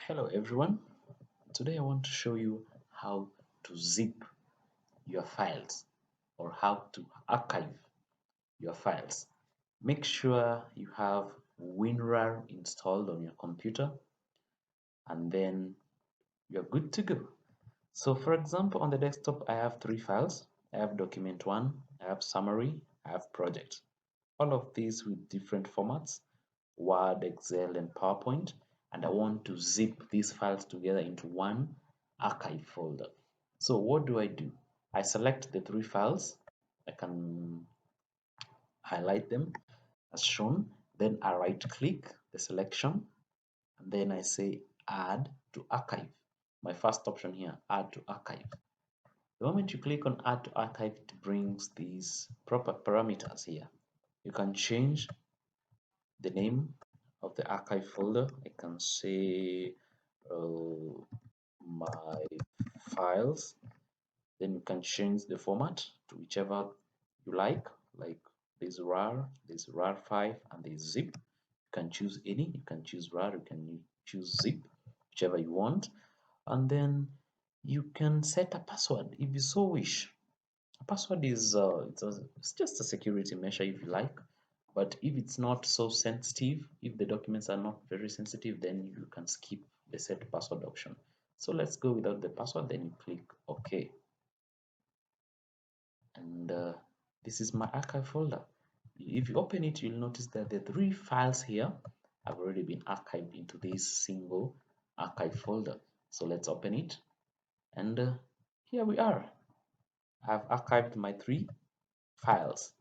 Hello everyone. Today I want to show you how to zip your files or how to archive your files. Make sure you have Winrar installed on your computer and then you're good to go. So for example, on the desktop, I have three files. I have document one, I have summary, I have project. All of these with different formats, Word, Excel, and PowerPoint. And I want to zip these files together into one archive folder. So what do? I select the three files. I can highlight them as shown. Then I right click the selection and then I say add to archive. My first option here, add to archive. The moment you click on add to archive, it brings these proper parameters here. You can change the name of the archive folder. I can say my files. Then you can change the format to whichever you like this RAR, this RAR5, and this zip. You can choose any, you can choose RAR, you can choose zip, whichever you want. And then you can set a password if you so wish. A password is it's just a security measure if you like, but if it's not so sensitive, if the documents are not very sensitive, then you can skip the set password option. So let's go without the password, then you click OK. And this is my archive folder. If you open it, you'll notice that the three files here have already been archived into this single archive folder. So let's open it, and here we are. I've archived my three files.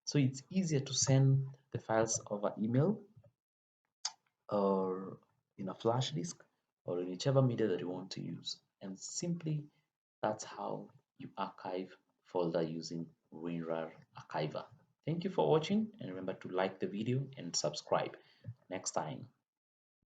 So it's easier to send the files over email or in a flash disk or in whichever media that you want to use. And simply that's how you archive folder using WinRAR Archiver. Thank you for watching and remember to like the video and subscribe. Next time.